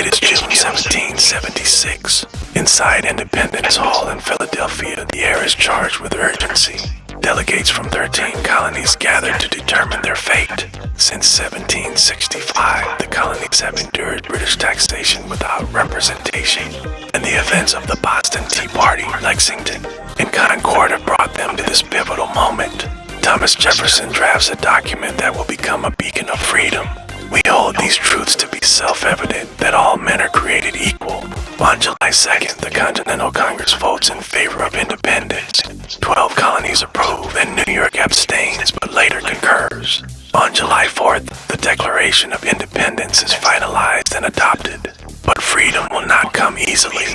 is June 1776. Inside Independence Hall in Philadelphia, the air is charged with urgency. Delegates from 13 colonies gathered to determine their fate. Since 1765, the colonies have endured British taxation without representation, and the events of the Boston Tea Party, Lexington, and Concord have brought them to this pivotal moment. Thomas Jefferson drafts a document that will become a beacon of freedom. We hold these truths to be self-evident, that all men are created equal. On July 2nd, the Continental Congress votes in favor of independence. 12 colonies approve and New York abstains, but later concurs. On July 4th, the Declaration of Independence is finalized and adopted. But freedom will not come easily.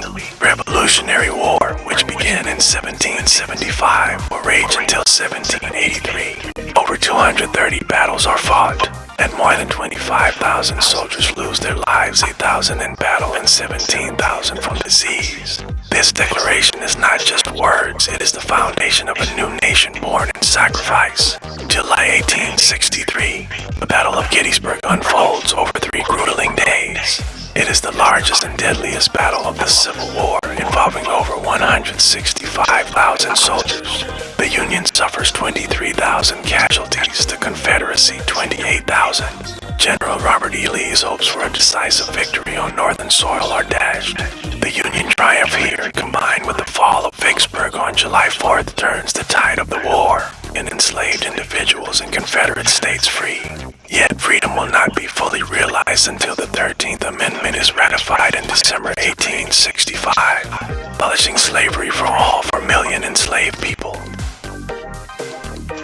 Revolutionary War, which began in 1775, will rage until 1783. Over 230 battles are fought, and more than 25,000 soldiers lose their lives, 8,000 in battle and 17,000 from disease. This declaration is not just words, it is the foundation of a new nation born in sacrifice. July 1863, the Battle of Gettysburg unfolds over 3 grueling days. It is the largest and deadliest battle of the Civil War, involving over 165,000 soldiers. The Union suffers 23,000 casualties, the Confederacy 28,000. General Robert E. Lee's hopes for a decisive victory on northern soil are dashed. The Union triumph here, combined with the fall of Vicksburg on July 4th, turns the tide of the war and enslaved individuals in Confederate states free. Yet freedom will not be fully realized until the 13th Amendment is ratified in December 1865, abolishing slavery for all 4 million enslaved people.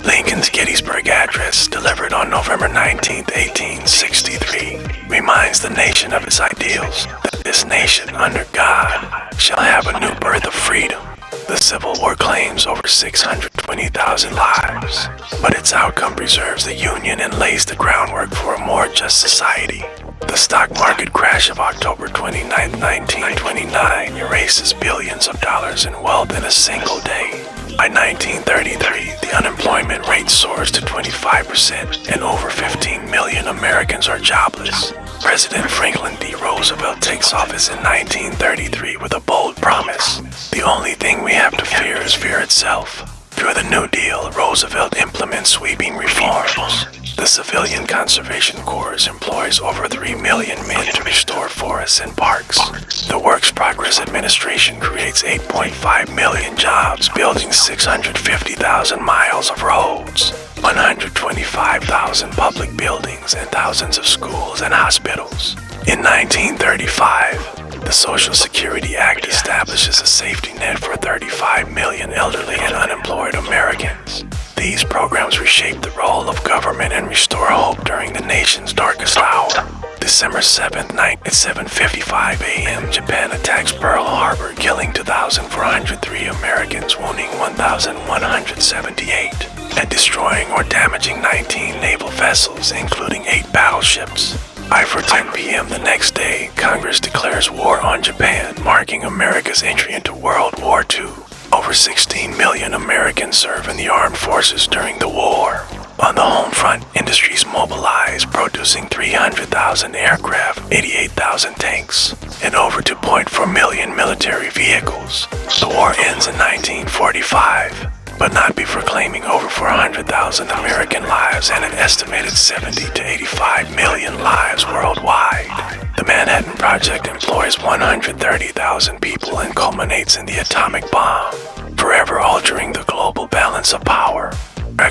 Lincoln's Gettysburg Address, delivered on November 19, 1863, reminds the nation of its ideals, that this nation, under God, shall have a new birth of freedom. The Civil War claims over 620,000 lives, but its outcome preserves the Union and lays the groundwork for a more just society. The stock market crash of October 29, 1929 erases billions of dollars in wealth in a single day. By 1933, the unemployment rate soars to 25%, and over 15 million Americans are jobless. President Franklin D. Roosevelt takes office in 1933 with a bold promise. The only thing we have to fear is fear itself. Through the New Deal, Roosevelt implements sweeping reforms. The Civilian Conservation Corps employs over 3 million men to restore forests and parks. The Works Progress Administration creates 8.5 million jobs, building 650,000 miles of roads, 125,000 public buildings, and thousands of schools and hospitals. In 1935, the Social Security Act establishes a safety net for 35 million elderly and unemployed Americans. These programs reshape the role of government and restore hope during the nation's darkest hour. December 7th night at 7:55 a.m., Japan attacks Pearl Harbor, killing 2,403 Americans, wounding 1,178, and destroying or damaging 19 naval vessels, including 8 battleships. By 10 p.m. the next day, Congress declares war on Japan, marking America's entry into World War II. Over 16 million Americans serve in the armed forces during the war. On the home front, industries mobilize, producing 300,000 aircraft, 88,000 tanks, and over 2.4 million military vehicles. The war ends in 1945, but not before claiming over 400,000 American lives and an estimated 70 to 85 million lives worldwide. The Manhattan Project employs 130,000 people and culminates in the atomic bomb, forever altering the global balance of power.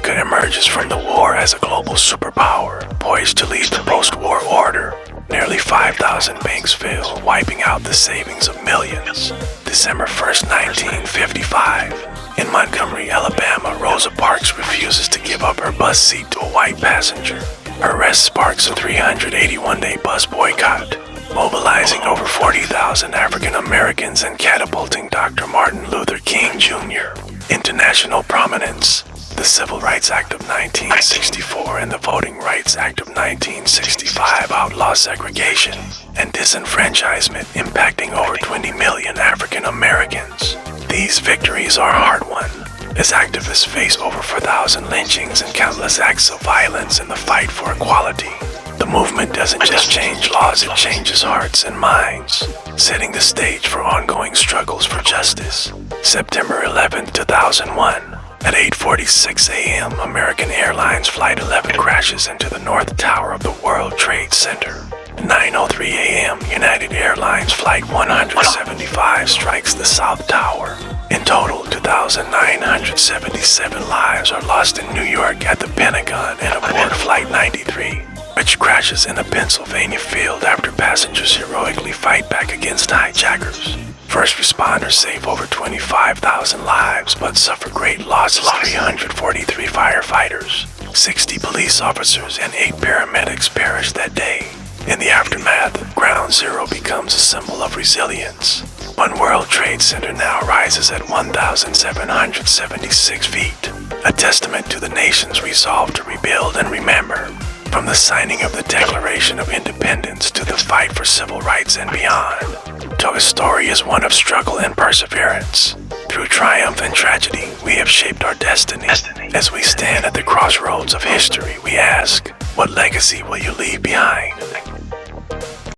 America emerges from the war as a global superpower, poised to lead the post-war order. Nearly 5,000 banks fail, wiping out the savings of millions. December 1st, 1955. In Montgomery, Alabama, Rosa Parks refuses to give up her bus seat to a white passenger. Her arrest sparks a 381-day bus boycott, mobilizing over 40,000 African Americans and catapulting Dr. Martin Luther King Jr. into national prominence. The Civil Rights Act of 1964 and the Voting Rights Act of 1965 outlaw segregation and disenfranchisement, impacting over 20 million African Americans. These victories are hard-won, as activists face over 4,000 lynchings and countless acts of violence in the fight for equality. The movement doesn't just change laws, it changes hearts and minds, setting the stage for ongoing struggles for justice. September 11, 2001. At 8:46 a.m., American Airlines Flight 11 crashes into the North Tower of the World Trade Center. 9:03 a.m., United Airlines Flight 175 strikes the South Tower. In total, 2,977 lives are lost in New York at the Pentagon and aboard Flight 93, which crashes in a Pennsylvania field after passengers heroically fight back against hijackers. First responders save over 25,000 lives but suffer great losses. 343 firefighters, 60 police officers, and 8 paramedics perished that day. In the aftermath, Ground Zero becomes a symbol of resilience. One World Trade Center now rises at 1,776 feet, a testament to the nation's resolve to rebuild and remember. From the signing of the Declaration of Independence to the fight for civil rights and beyond, Toga's story is one of struggle and perseverance. Through triumph and tragedy, we have shaped our destiny. As we stand at the crossroads of history, we ask, what legacy will you leave behind?